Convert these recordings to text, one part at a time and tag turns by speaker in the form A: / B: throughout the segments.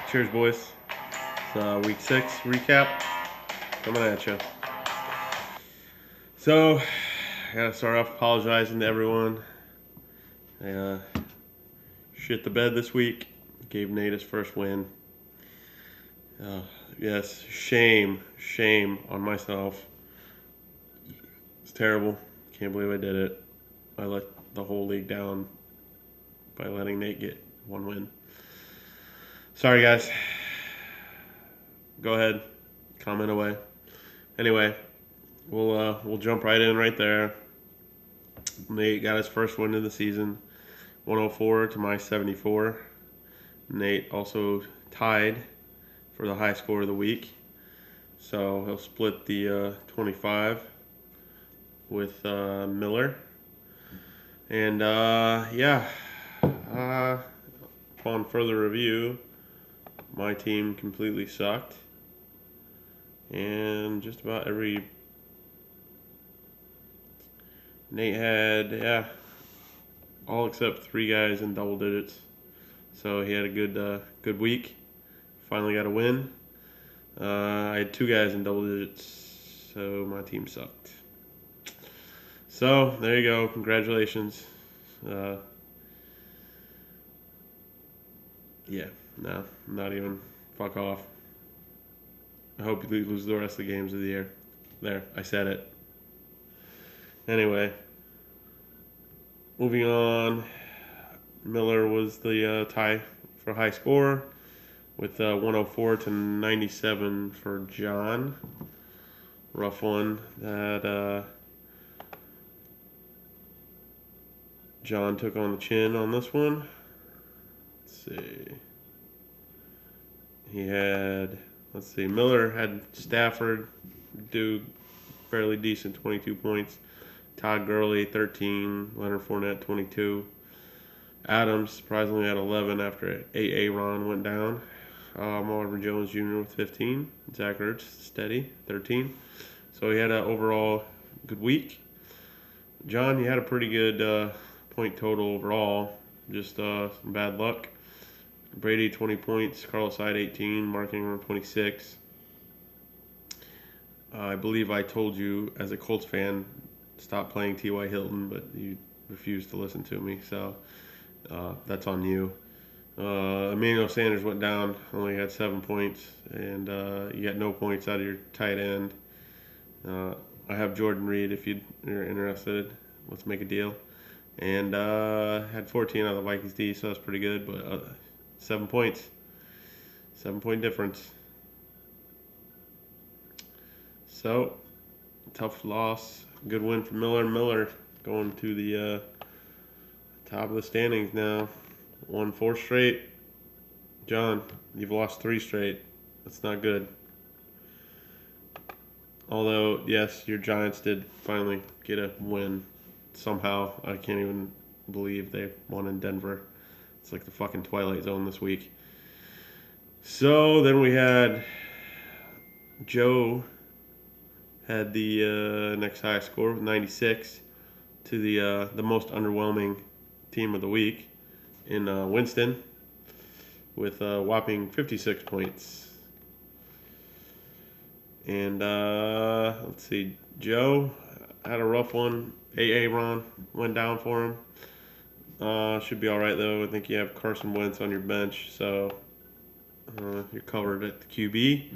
A: Cheers, boys. It's week 6 recap coming at you. So, I gotta start off apologizing to everyone. I shit the bed this week. Gave Nate his first win. Yes, shame on myself. It's terrible. Can't believe I did it. I let the whole league down by letting Nate get one win. Sorry, guys. Go ahead, comment away. Anyway, we'll jump right in right there. Nate got his first win of the season, 104 to my 74. Nate also tied for the high score of the week, so he'll split the 25 with Miller. And upon further review, my team completely sucked. And just about every Nate had, all except 3 guys in double digits. So he had a good week. Finally got a win. I had 2 guys in double digits, so my team sucked. So there you go. Congratulations. No, not even. Fuck off. I hope you lose the rest of the games of the year. There, I said it. Anyway, moving on. Miller was the tie for high score with 104 to 97 for John. Rough one that John took on the chin on this one. Let's see. Miller had Stafford do fairly decent, 22 points. Todd Gurley, 13. Leonard Fournette, 22. Adams surprisingly had 11 after Aaron went down. Marvin Jones Jr. with 15. Zach Ertz, steady, 13. So he had an overall good week. John, you had a pretty good point total overall. Just some bad luck. Brady, 20 points. Carlos Hyde, 18. Mark Ingram, 26. I believe I told you, as a Colts fan, stop playing T.Y. Hilton, but you refused to listen to me, so that's on you. Emmanuel Sanders went down, only had 7 points, and you got no points out of your tight end. I have Jordan Reed if you're interested. Let's make a deal. And had 14 out of the Vikings D, so that's pretty good, but 7 points. 7-point difference. So, tough loss. Good win for Miller. Miller going to the top of the standings now. Won 4 straight. John, you've lost 3 straight. That's not good. Although, yes, your Giants did finally get a win. Somehow, I can't even believe they won in Denver. It's like the fucking Twilight Zone this week. So then we had Joe had the next highest score with 96 to the most underwhelming team of the week in Winston with a whopping 56 points. And let's see, Joe had a rough one. Aaron went down for him. Should be all right though. I think you have Carson Wentz on your bench, so you're covered at the QB.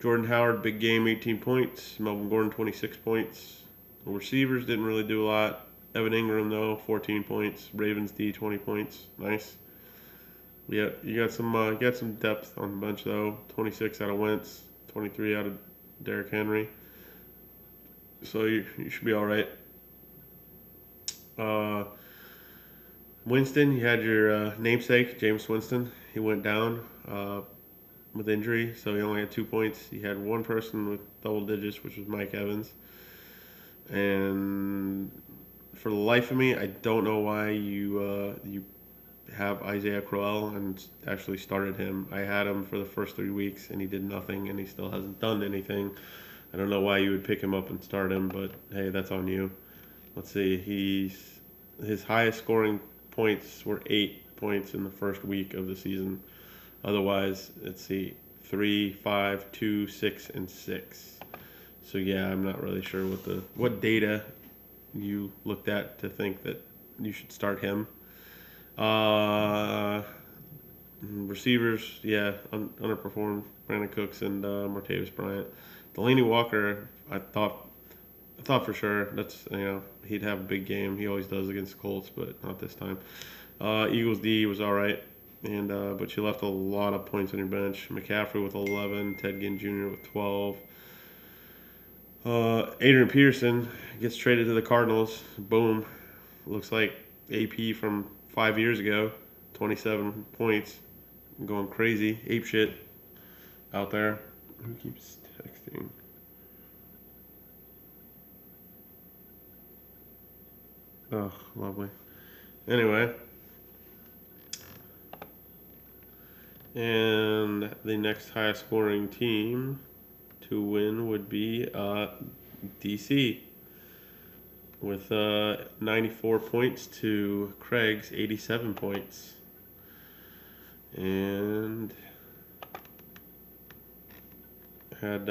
A: Jordan Howard, big game, 18 points. Melvin Gordon, 26 points. The receivers didn't really do a lot. Evan Ingram, though, 14 points. Ravens D, 20 points. Nice. Yeah, you got some depth on the bench, though. 26 out of Wentz, 23 out of Derrick Henry. So you should be all right. Winston, you had your namesake, James Winston. He went down with injury, so he only had 2 points. He had one person with double digits, which was Mike Evans. And for the life of me, I don't know why you have Isaiah Crowell and actually started him. I had him for the first 3 weeks, and he did nothing, and he still hasn't done anything. I don't know why you would pick him up and start him, but hey, that's on you. Let's see. His highest scoring points were 8 points in the first week of the season. Otherwise, let's see, 3, 5, 2, 6, and 6. So yeah, I'm not really sure what data you looked at to think that you should start him. Receivers, yeah, underperformed Brandon Cooks and Martavis Bryant. Delaney Walker, I thought for sure he'd have a big game. He always does against the Colts, but not this time. Eagles D was all right, and but you left a lot of points on your bench. McCaffrey with 11, Ted Ginn Jr. with 12. Adrian Peterson gets traded to the Cardinals. Boom, looks like AP from 5 years ago. 27 points, going crazy, ape shit out there. Who keeps texting? Oh, lovely. Anyway, and the next highest scoring team to win would be DC with 94 points to Craig's 87 points. And had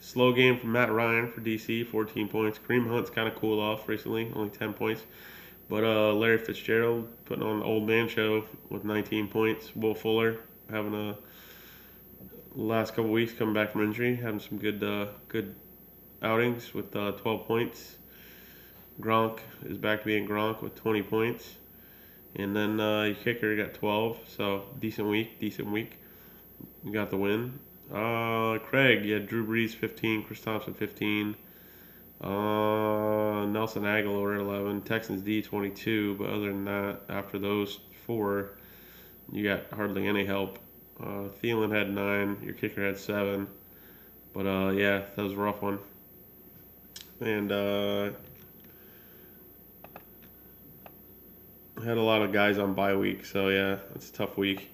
A: slow game from Matt Ryan for DC, 14 points. Kareem Hunt's kind of cooled off recently, only 10 points. But Larry Fitzgerald putting on the old man show with 19 points. Will Fuller having a last couple weeks coming back from injury, having some good outings with 12 points. Gronk is back to being Gronk with 20 points. And then your kicker got 12, so decent week. You got the win. Craig, you had Drew Brees 15, Chris Thompson 15, Nelson Aguilar 11, Texans D 22. But other than that, after those 4, you got hardly any help. Thielen had 9, your kicker had 7. But yeah, that was a rough one. And had a lot of guys on bye week, so yeah, it's a tough week.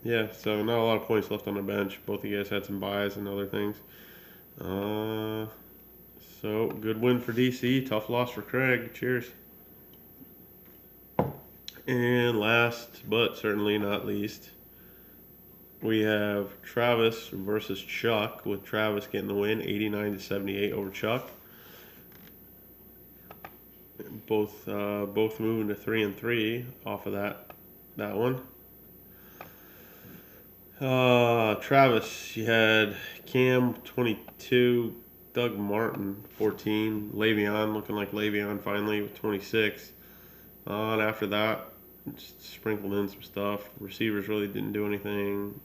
A: Yeah, so not a lot of points left on the bench. Both of you guys had some buys and other things. So good win for DC, tough loss for Craig. Cheers. And last but certainly not least, we have Travis versus Chuck, with Travis getting the win, 89-78 over Chuck. Both moving to 3-3 off of that one. Travis, you had Cam 22, Doug Martin 14, Le'Veon looking like Le'Veon finally with 26. And after that, just sprinkled in some stuff. Receivers really didn't do anything.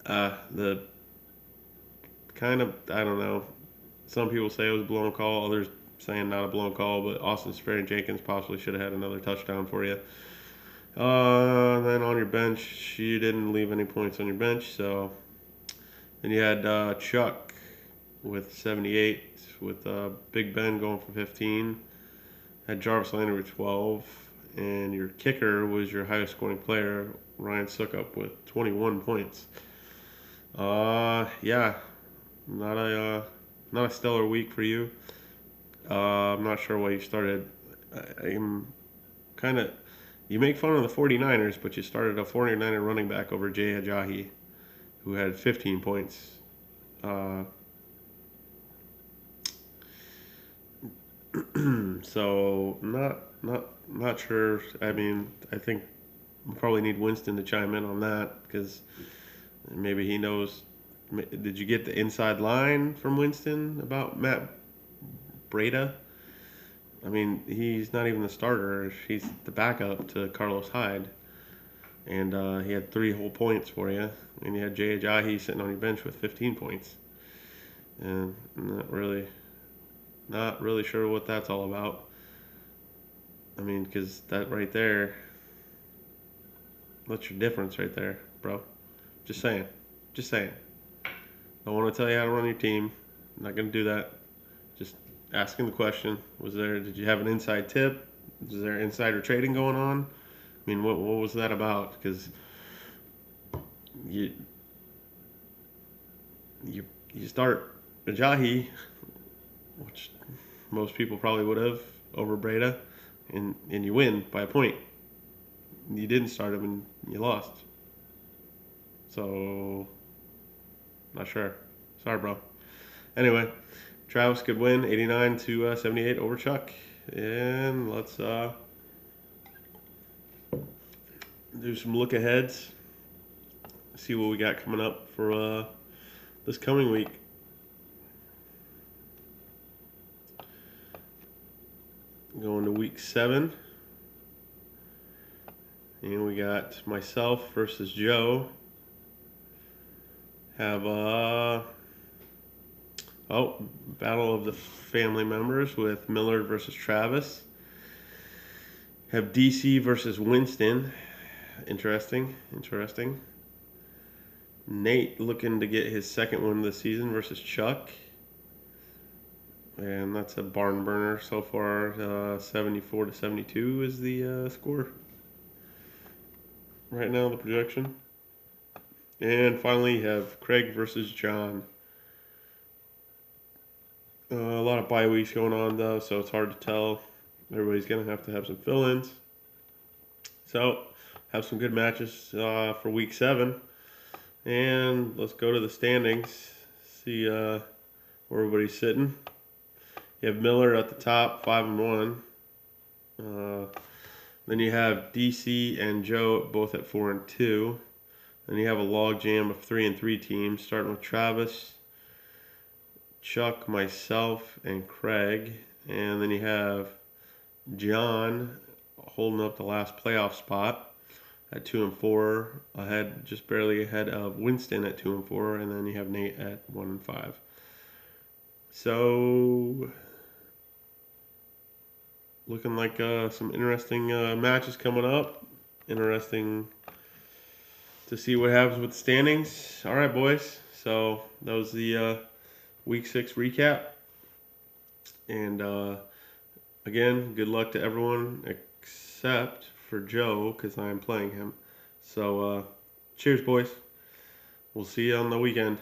A: The kind of, I don't know. Some people say it was a blown call. Others saying not a blown call, but Austin Seferian-Jenkins possibly should have had another touchdown for you. Then on your bench, you didn't leave any points on your bench, so then you had Chuck with 78, with Big Ben going for 15, had Jarvis Landry with 12, and your kicker was your highest scoring player, Ryan Suckup, with 21 points. Yeah, not a stellar week for you. I'm not sure why you started. I'm kind of. You make fun of the 49ers, but you started a 49er running back over Jay Ajayi, who had 15 points. So not sure. I mean, I think we probably need Winston to chime in on that, because maybe he knows. Did you get the inside line from Winston about Matt Breida? I mean, he's not even the starter. He's the backup to Carlos Hyde. And he had 3 whole points for you. And you had Jay Ajayi sitting on your bench with 15 points. And not really sure what that's all about. I mean, because that right there, that's your difference right there, bro. Just saying. Don't want to tell you how to run your team. I'm not going to do that. Just asking the question. Did you have an inside tip? Was there insider trading going on? I mean, what was that about? Because you start Ajayi which most people probably would have over Breda, and you win by a point. You didn't start him and you lost. So, not sure. Sorry, bro. Anyway, Travis could win 89 to 78 over Chuck. And let's do some look aheads. See what we got coming up for this coming week. Going to week 7. And we got myself versus Joe. Have battle of the family members with Millard versus Travis. Have DC versus Winston. Interesting. Nate looking to get his second win of the season versus Chuck. And that's a barn burner so far. 74 to 72 is the score. Right now, the projection. And finally, you have Craig versus John. A lot of bye weeks going on, though, so it's hard to tell. Everybody's going to have some fill-ins. So, have some good matches for week 7. And let's go to the standings. See where everybody's sitting. You have Miller at the top, 5-1. Then you have DC and Joe both at 4-2. Then you have a log jam of 3-3 teams, starting with Travis, Chuck, myself, and Craig. And then you have John holding up the last playoff spot at 2-4, just barely ahead of Winston at 2-4, and then you have Nate at 1-5. So, looking like some interesting matches coming up. Interesting to see what happens with the standings. All right, boys. So that was the week 6 recap. And again, good luck to everyone except for Joe, because I am playing him. So cheers, boys. We'll see you on the weekend.